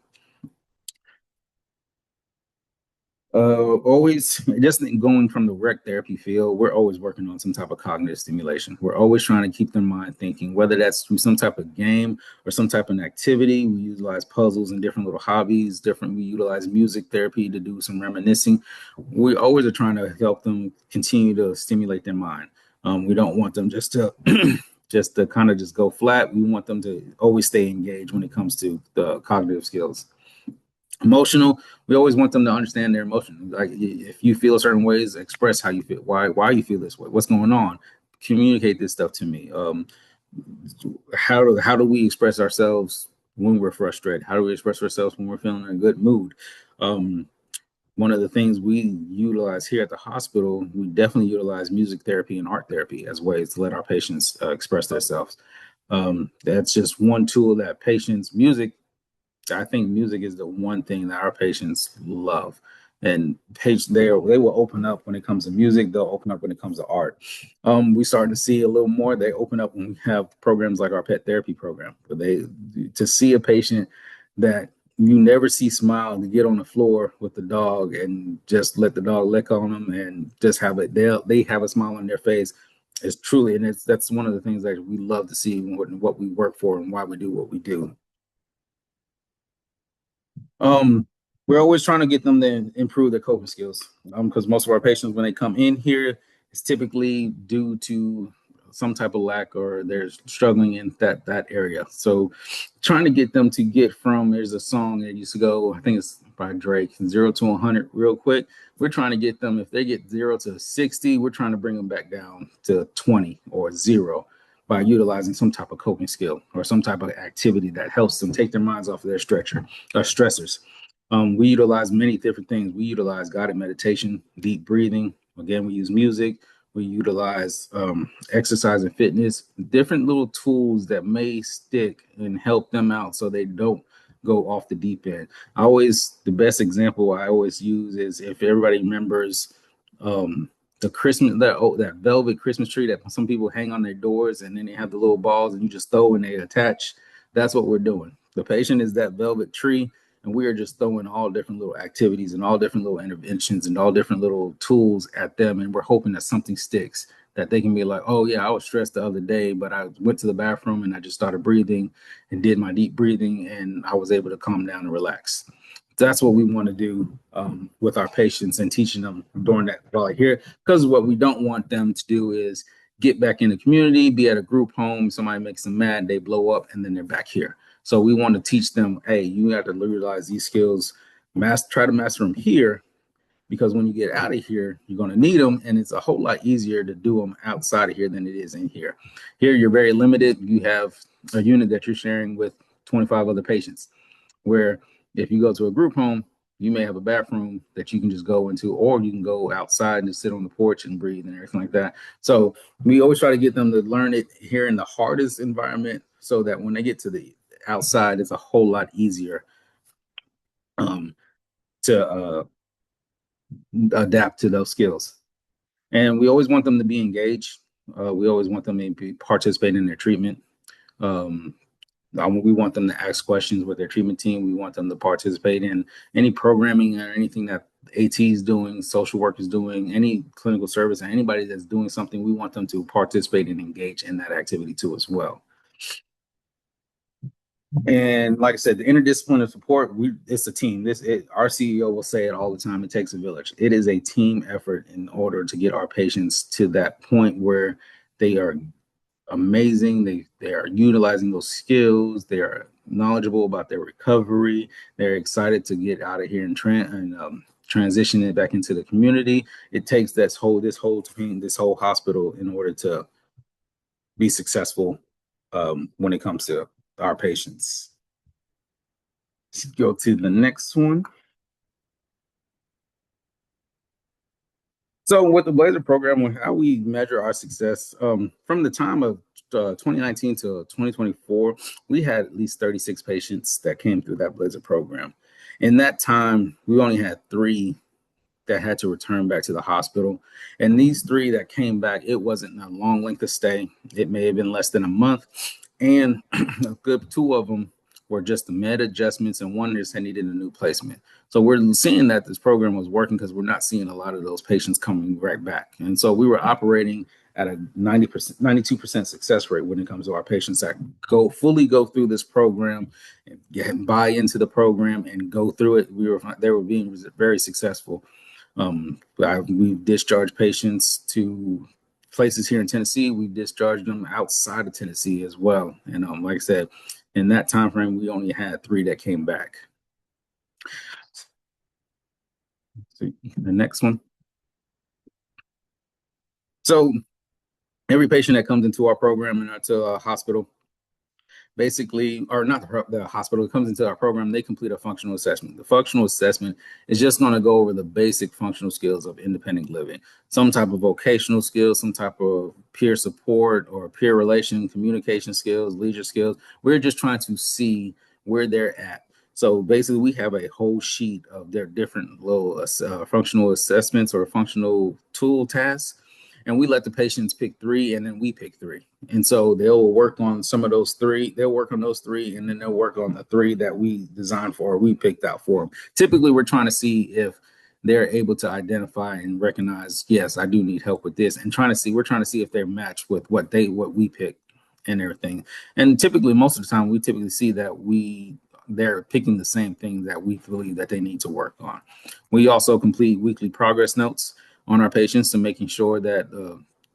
Always just going from the rec therapy field, we're always working on some type of cognitive stimulation. We're always trying to keep their mind thinking, whether that's through some type of game or some type of activity. We utilize puzzles and different little hobbies, we utilize music therapy to do some reminiscing. We always are trying to help them continue to stimulate their mind. We don't want them just to just to kind of just go flat. We want them to always stay engaged when it comes to the cognitive skills. Emotional, we always want them to understand their emotion. Like if you feel certain ways, express how you feel, why you feel this way, what's going on, communicate this stuff to me. How do we express ourselves when we're frustrated? How do we express ourselves when we're feeling in a good mood? One of the things we utilize here at the hospital, we definitely utilize music therapy and art therapy as ways to let our patients express themselves. That's just one tool that I think music is the one thing that our patients love. And they will open up when it comes to music. They'll open up when it comes to art. We starting to see a little more. They open up when we have programs like our pet therapy program, where to see a patient that you never see smile, to get on the floor with the dog and just let the dog lick on them and just have it. They have a smile on their face. It's truly, and that's one of the things that we love to see what we work for and why we do what we do. We're always trying to get them to improve their coping skills, because most of our patients, when they come in here, it's typically due to some type of lack or they're struggling in that area. So trying to get them to get from, there's a song that used to go, I think it's by Drake, 0 to 100 real quick. We're trying to get them, if they get 0 to 60, we're trying to bring them back down to 20 or 0 by utilizing some type of coping skill or some type of activity that helps them take their minds off of their stressors. We utilize many different things. We utilize guided meditation, deep breathing. Again, we use music. We utilize exercise and fitness, different little tools that may stick and help them out so they don't go off the deep end. The best example I always use is, if everybody remembers the Christmas, that velvet Christmas tree that some people hang on their doors, and then they have the little balls and you just throw and they attach. That's what we're doing. The patient is that velvet tree, and we are just throwing all different little activities and all different little interventions and all different little tools at them. And we're hoping that something sticks, that they can be like, oh yeah, I was stressed the other day, but I went to the bathroom and I just started breathing and did my deep breathing, and I was able to calm down and relax. That's what we want to do with our patients and teaching them during that while here, because what we don't want them to do is get back in the community, be at a group home, somebody makes them mad, they blow up, and then they're back here. So we want to teach them, hey, you have to realize these skills, try to master them here, because when you get out of here, you're going to need them. And it's a whole lot easier to do them outside of here than it is in here. Here, you're very limited. You have a unit that you're sharing with 25 other patients, where if you go to a group home, you may have a bathroom that you can just go into, or you can go outside and just sit on the porch and breathe and everything like that. So we always try to get them to learn it here in the hardest environment, so that when they get to the outside, it's a whole lot easier to adapt to those skills. And we always want them to be engaged. We always want them to be participate in their treatment. We want them to ask questions with their treatment team. We want them to participate in any programming or anything that AT is doing, social work is doing, any clinical service, and anybody that's doing something. We want them to participate and engage in that activity too as well. And like I said, the interdisciplinary support, it's a team. Our CEO will say it all the time. It takes a village. It is a team effort in order to get our patients to that point where they are amazing. They are utilizing those skills. They are knowledgeable about their recovery. They're excited to get out of here and transition it back into the community. It takes this whole team, this whole hospital, in order to be successful when it comes to our patients. Let's go to the next one. So with the Bleyzer program, how we measure our success, from the time of 2019 to 2024, we had at least 36 patients that came through that Bleyzer program. In that time, we only had 3 that had to return back to the hospital. And these 3 that came back, it wasn't a long length of stay. It may have been less than a month. And a good 2 of them were just the med adjustments, and 1 just needed a new placement. So we're seeing that this program was working because we're not seeing a lot of those patients coming right back. And so we were operating at a 90%, 92% success rate when it comes to our patients that fully go through this program and buy into the program and go through it. They were being very successful. We've discharged patients to places here in Tennessee. We've discharged them outside of Tennessee as well. And like I said, in that time frame, we only had 3 that came back. So the next one. So every patient that comes into our program and into a hospital, basically, or not the hospital, comes into our program, they complete a functional assessment. The functional assessment is just going to go over the basic functional skills of independent living, some type of vocational skills, some type of peer support or peer relation, communication skills, leisure skills. We're just trying to see where they're at. So basically, we have a whole sheet of their different little functional assessments or functional tool tasks. And we let the patients pick 3, and then we pick 3. And so they'll work on some of those 3. They'll work on those 3, and then they'll work on the 3 that we designed for, or we picked out for them. Typically, we're trying to see if they're able to identify and recognize, yes, I do need help with this, and we're trying to see if they're matched with what we picked and everything. And typically, most of the time, we typically see that they're picking the same thing that we believe that they need to work on. We also complete weekly progress notes on our patients, to making sure that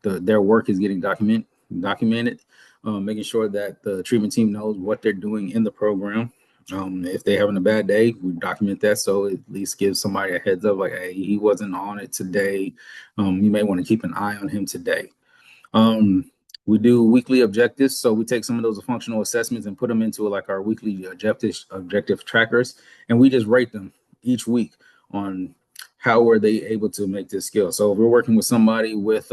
their work is getting documented, making sure that the treatment team knows what they're doing in the program. If they're having a bad day, we document that, so it at least gives somebody a heads up, like, hey, he wasn't on it today. You may want to keep an eye on him today. We do weekly objectives, so we take some of those functional assessments and put them into like our weekly objective trackers, and we just rate them each week on how were they able to make this skill. So if we're working with somebody with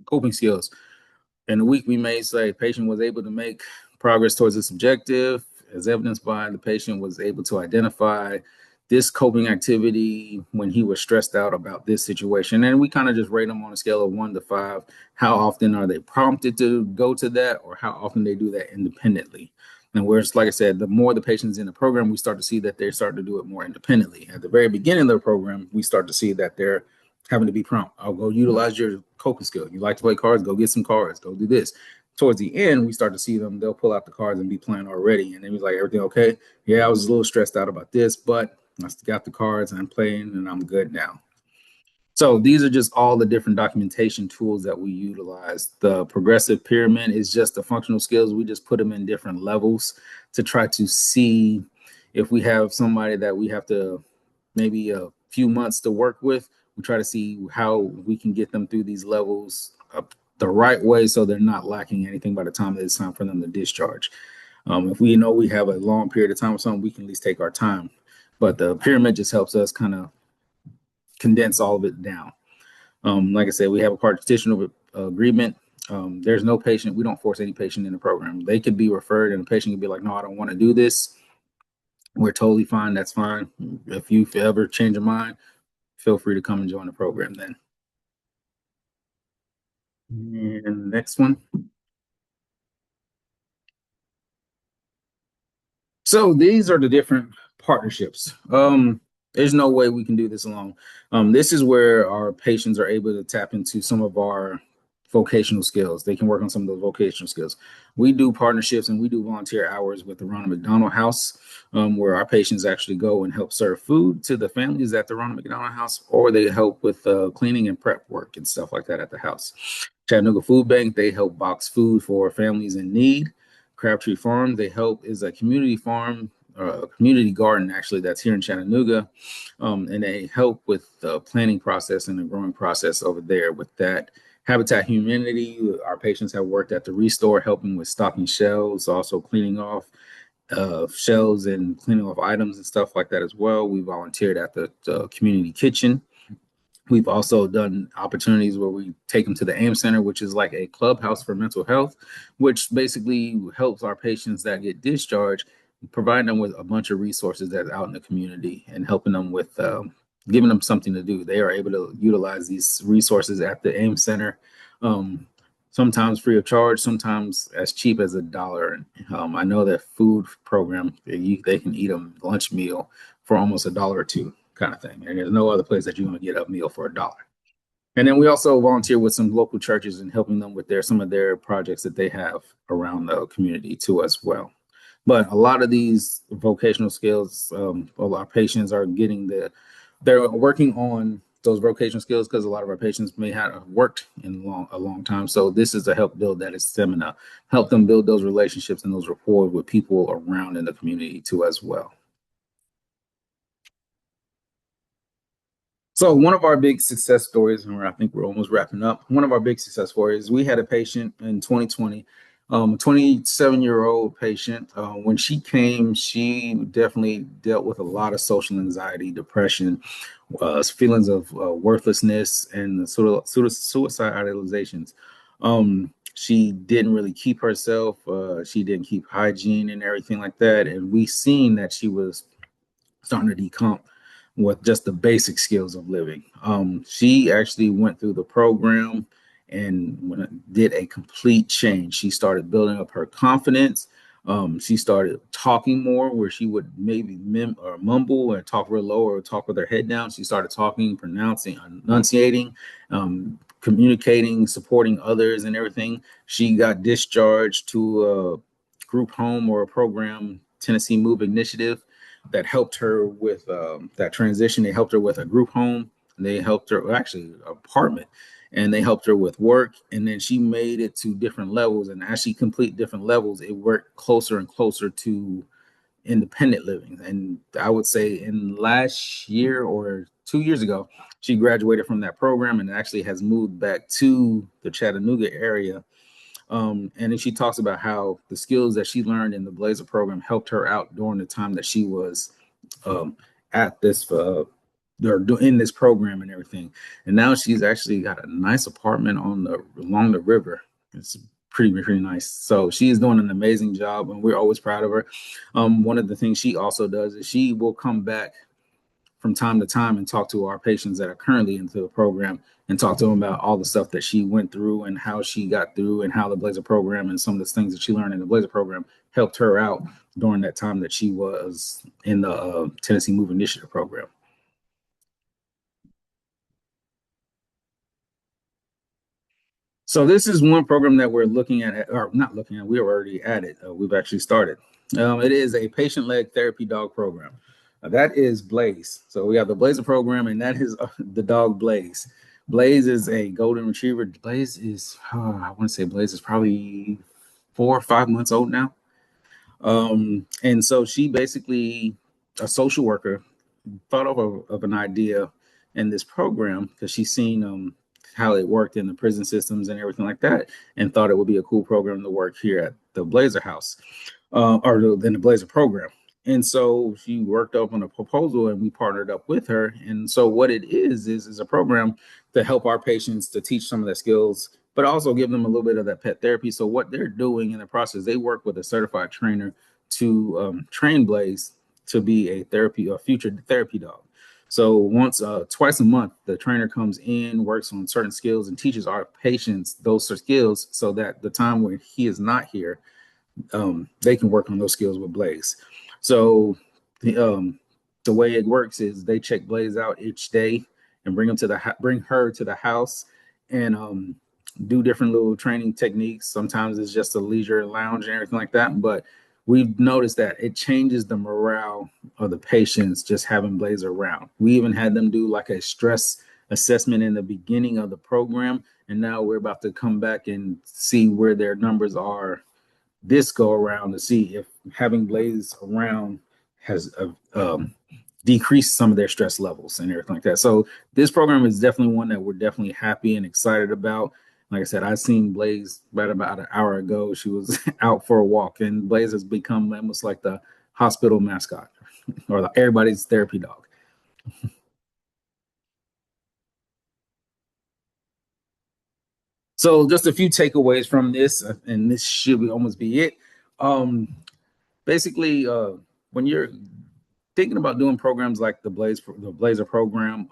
coping skills, in a week we may say patient was able to make progress towards this objective, as evidenced by the patient was able to identify this coping activity when he was stressed out about this situation. And we kind of just rate them on a scale of 1 to 5. How often are they prompted to go to that, or how often they do that independently? And whereas, like I said, the more the patients in the program, we start to see that they're starting to do it more independently. At the very beginning of the program, we start to see that they're having to be prompt. I'll go utilize your coping skill. You like to play cards? Go get some cards. Go do this. Towards the end, we start to see them. They'll pull out the cards and be playing already. And then he's like, everything okay? Yeah, I was a little stressed out about this, but I got the cards and I'm playing and I'm good now. So these are just all the different documentation tools that we utilize. The progressive pyramid is just the functional skills. We just put them in different levels to try to see if we have somebody that we have to maybe a few months to work with. We try to see how we can get them through these levels the right way, so they're not lacking anything by the time it's time for them to discharge. If we know we have a long period of time or something, we can at least take our time. but the pyramid just helps us kind of condense all of it down. Like I said, we have a partition agreement. There's no patient. We don't force any patient in the program. They could be referred, and the patient could be like, "No, I don't want to do this." We're totally fine. That's fine. If you ever change your mind, feel free to come and join the program then. And the next one. So these are the different partnerships. There's no way we can do this alone. This is where our patients are able to tap into some of our vocational skills. They can work on some of those vocational skills. We do partnerships and we do volunteer hours with the Ronald McDonald House, where our patients actually go and help serve food to the families at the Ronald McDonald House, or they help with cleaning and prep work and stuff like that at the house. Chattanooga Food Bank, they help box food for families in need. Crabtree Farm, they help, is a community farm, a community garden actually that's here in Chattanooga, and they help with the planning process and the growing process over there with that. Habitat Humanity, our patients have worked at the Restore, helping with stocking shelves, also cleaning off shelves and cleaning off items and stuff like that as well. We volunteered at the community kitchen. We've also done opportunities where we take them to the AIM Center, which is like a clubhouse for mental health, which basically helps our patients that get discharged, providing them with a bunch of resources that's out in the community and helping them with giving them something to do. They are able to utilize these resources at the AIM Center, sometimes free of charge, sometimes as cheap as $1. I know that food program, they can eat a lunch meal for almost $1 or $2 kind of thing. And there's no other place that you're going to get a meal for $1. And then we also volunteer with some local churches and helping them with some of their projects that they have around the community too as well. But a lot of these vocational skills, our patients are they're working on those vocational skills because a lot of our patients may have worked in a long time. So this is to help build that stamina, help them build those relationships and those rapport with people around in the community too as well. So one of our big success stories, and I think we're almost wrapping up, one of our big success stories, we had a patient in 2020, a 27-year-old patient. When she came, she definitely dealt with a lot of social anxiety, depression, feelings of worthlessness, and sort of suicide idealizations. She didn't really keep herself. She didn't keep hygiene and everything like that. And we seen that she was starting to decomp with just the basic skills of living. She actually went through the program and did a complete change. She started building up her confidence. She started talking more, where she would maybe mumble or talk real low or talk with her head down. She started talking, pronouncing, enunciating, communicating, supporting others and everything. She got discharged to a group home or a program, Tennessee Move Initiative, that helped her with that transition. They helped her with a group home. They helped her, actually, an apartment, and they helped her with work. And then she made it to different levels. And as she complete different levels, it worked closer and closer to independent living. And I would say in last year or 2 years ago, she graduated from that program and actually has moved back to the Chattanooga area. And then she talks about how the skills that she learned in the Bleyzer program helped her out during the time that she was at this or in this program and everything. And now she's actually got a nice apartment along the river. It's pretty nice. So she is doing an amazing job, and we're always proud of her. One of the things she also does is she will come back from time to time and talk to our patients that are currently into the program and talk to them about all the stuff that she went through and how she got through and how the Bleyzer program and some of the things that she learned in the Bleyzer program helped her out during that time that she was in the Tennessee Move Initiative program. So this is one program that we're looking at, or not looking at, we're already at it. We've actually started. It is a patient-led therapy dog program. That is Blaze. So we have the Bleyzer program, and that is the dog Blaze. Blaze is a golden retriever. Blaze is, I want to say Blaze is probably 4 or 5 months old now. And so she basically, a social worker, thought of an idea in this program because she's seen how it worked in the prison systems and everything like that, and thought it would be a cool program to work here at the Bleyzer house, or in the Bleyzer program. And so she worked up on a proposal and we partnered up with her. And so what it is a program to help our patients to teach some of their skills, but also give them a little bit of that pet therapy. So what they're doing in the process, they work with a certified trainer to train Blaze to be a future therapy dog. So twice a month, the trainer comes in, works on certain skills and teaches our patients those skills so that the time when he is not here, they can work on those skills with Blaze. So the way it works is they check Blaze out each day and bring her to the house and do different little training techniques. Sometimes it's just a leisure lounge and everything like that. But we've noticed that it changes the morale of the patients just having Bleyzer around. We even had them do like a stress assessment in the beginning of the program. And now we're about to come back and see where their numbers are this go around to see if having Bleyzer around has decreased some of their stress levels and everything like that. So this program is definitely one that we're definitely happy and excited about. Like I said, I seen Bleyzer right about an hour ago. She was out for a walk, and Bleyzer has become almost like the hospital mascot or everybody's therapy dog. So just a few takeaways from this, and this should almost be it. Basically, when you're thinking about doing programs like the Bleyzer program,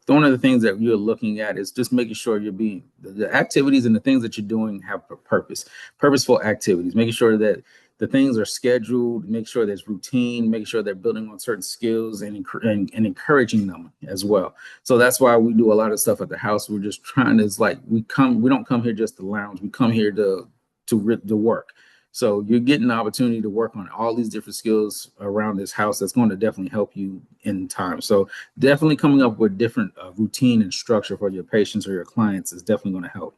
one of the things that you're looking at is just making sure the activities and the things that you're doing have a purposeful activities, making sure that the things are scheduled, make sure there's routine, making sure they're building on certain skills and encouraging them as well. So that's why we do a lot of stuff at the house. We're just trying to, we don't come here just to lounge. We come here to work. So you're getting the opportunity to work on all these different skills around this house that's going to definitely help you in time. So definitely coming up with different routine and structure for your patients or your clients is definitely going to help.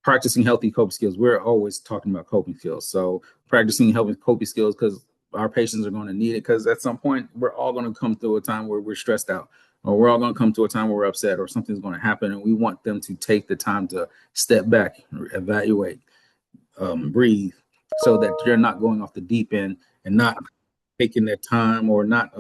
Practicing healthy coping skills. We're always talking about coping skills. So practicing healthy coping skills because our patients are going to need it, because at some point we're all going to come through a time where we're stressed out, or we're all going to come to a time where we're upset, or something's going to happen, and we want them to take the time to step back, evaluate, breathe, so that they're not going off the deep end and not taking their time, or not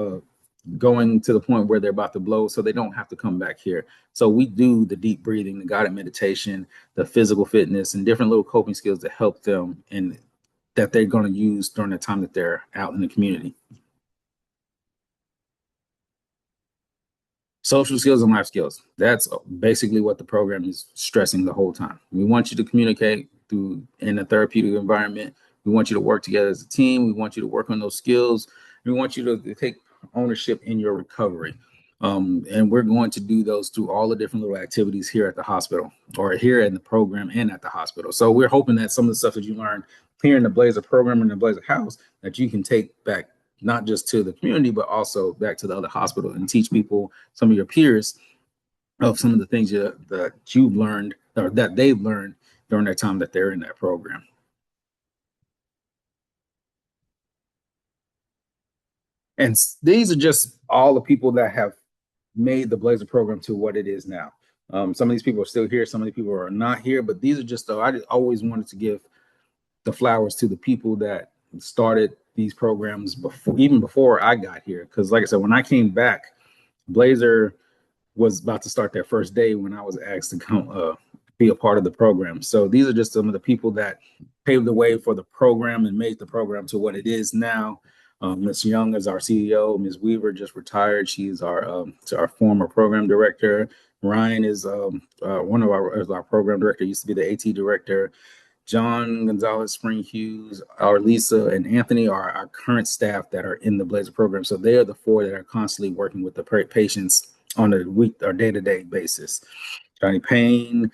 going to the point where they're about to blow, so they don't have to come back here. So we do the deep breathing, the guided meditation, the physical fitness, and different little coping skills to help them and that they're going to use during the time that they're out in the community. Social skills and life skills. That's basically what the program is stressing the whole time. We want you to communicate in a therapeutic environment. We want you to work together as a team. We want you to work on those skills. We want you to take ownership in your recovery. And we're going to do those through all the different little activities here at the hospital, or here in the program and at the hospital. So we're hoping that some of the stuff that you learned here in the Bleyzer program and the Bleyzer house, that you can take back, not just to the community, but also back to the other hospital, and teach people, some of your peers, of some of the things that you've learned, or that they've learned during their time that they're in that program. And these are just all the people that have made the Bleyzer program to what it is now. Some of these people are still here, some of these people are not here, but these are just, I always wanted to give the flowers to the people that started these programs even before I got here. Because like I said, when I came back, Bleyzer was about to start their first day when I was asked to come be a part of the program. So these are just some of the people that paved the way for the program and made the program to what it is now. Ms. Young is our CEO. Ms. Weaver just retired. She's our former program director. Ryan is one of our program director, used to be the AT director. John Gonzalez, Spring Hughes, our Lisa, and Anthony are our current staff that are in the Bleyzer program. So they are the four that are constantly working with the patients on a week or day-to-day basis. Johnny Payne,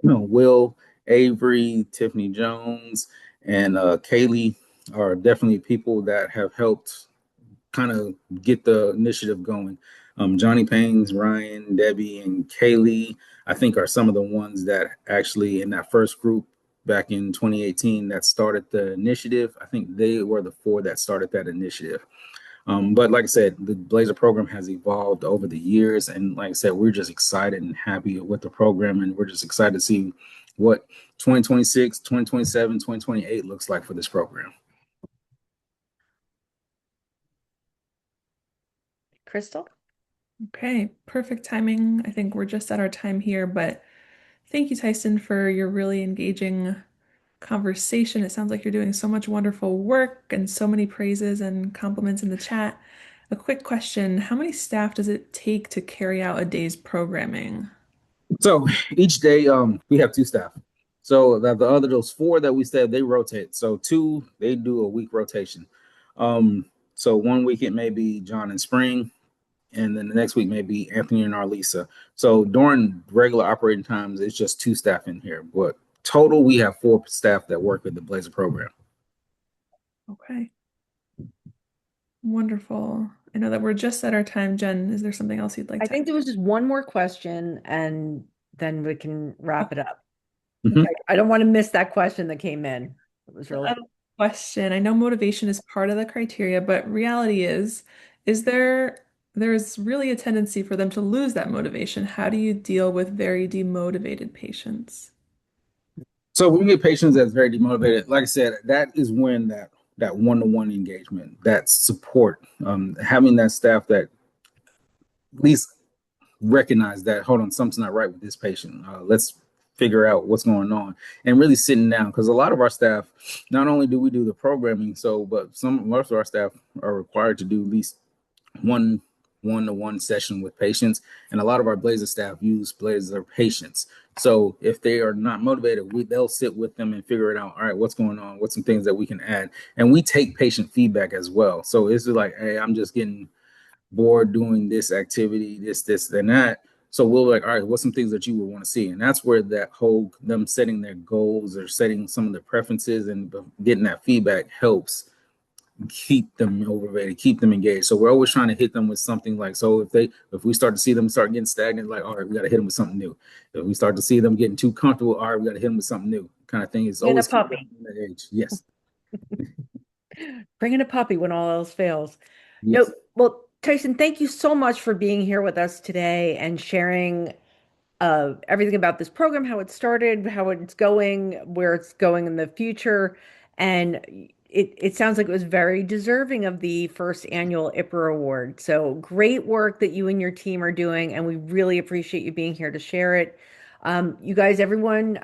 Will, Avery, Tiffany Jones, and Kaylee are definitely people that have helped kind of get the initiative going. Johnny Paynes, Ryan, Debbie, and Kaylee, I think, are some of the ones that actually in that first group back in 2018 that started the initiative. I think they were the four that started that initiative. But like I said, the Bleyzer program has evolved over the years. And like I said, we're just excited and happy with the program. And we're just excited to see what 2026, 2027, 2028 looks like for this program. Crystal? Okay, perfect timing. I think we're just at our time here, but thank you, Tyson, for your really engaging conversation. It sounds like you're doing so much wonderful work and so many praises and compliments in the chat. A quick question, how many staff does it take to carry out a day's programming? So each day, we have two staff. So the other those four that we said they rotate. So two they do a week rotation. So one week it may be John and Spring, and then the next week may be Anthony and Arlisa. So during regular operating times, it's just two staff in here. But total, we have four staff that work with the Bleyzer program. Okay. Wonderful. I know that we're just at our time. Jen, is there something else you'd like I to think there was just one more question and then we can wrap it up. Mhm. I don't want to miss that question that came in. It was really question? I know motivation is part of the criteria, but reality is there's really a tendency for them to lose that motivation. How do you deal with very demotivated patients? So when we get patients that's very demotivated, like I said, that is when that one-to-one engagement, that support, having that staff that at least recognize that, hold on, something's not right with this patient. Let's figure out what's going on and really sitting down, because a lot of our staff, not only do we do the programming, but most of our staff are required to do at least one-to-one session with patients, and a lot of our Bleyzer staff use Bleyzer patients. So if they are not motivated, they'll sit with them and figure it out. All right, what's going on? What's some things that we can add? And we take patient feedback as well. So it's like, hey, I'm just getting bored doing this activity, this, and that. So we'll like, all right, what's some things that you would want to see? And that's where that whole them setting their goals or setting some of their preferences and getting that feedback helps keep them motivated, keep them engaged. So we're always trying to hit them with something like, so if we start to see them start getting stagnant, like, all right, we got to hit them with something new. If we start to see them getting too comfortable, all right, we got to hit them with something new, kind of thing. It's bring in a always puppy. that age. Yes. Bring in a puppy when all else fails. Yes. No, well, Tyson, thank you so much for being here with us today and sharing everything about this program, how it started, how it's going, where it's going in the future. And it sounds like it was very deserving of the first annual IIPR Award. So great work that you and your team are doing, and we really appreciate you being here to share it. You guys, everyone,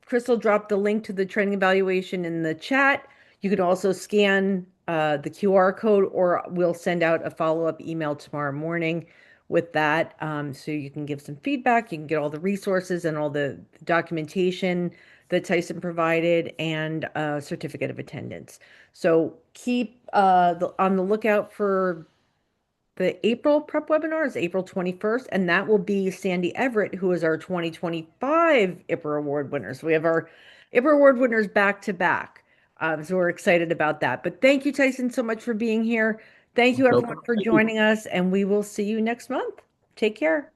Crystal dropped the link to the training evaluation in the chat. You can also scan the QR code, or we'll send out a follow-up email tomorrow morning with that. So you can give some feedback. You can get all the resources and all the documentation that Tyson provided and a certificate of attendance. So keep on the lookout for the April prep webinar is April 21st, and that will be Sandy Everett, who is our 2025 IIPR Award winner. So we have our IIPR Award winners back to back. So we're excited about that. But thank you, Tyson, so much for being here. Thank you, everyone, for joining us, and we will see you next month. Take care.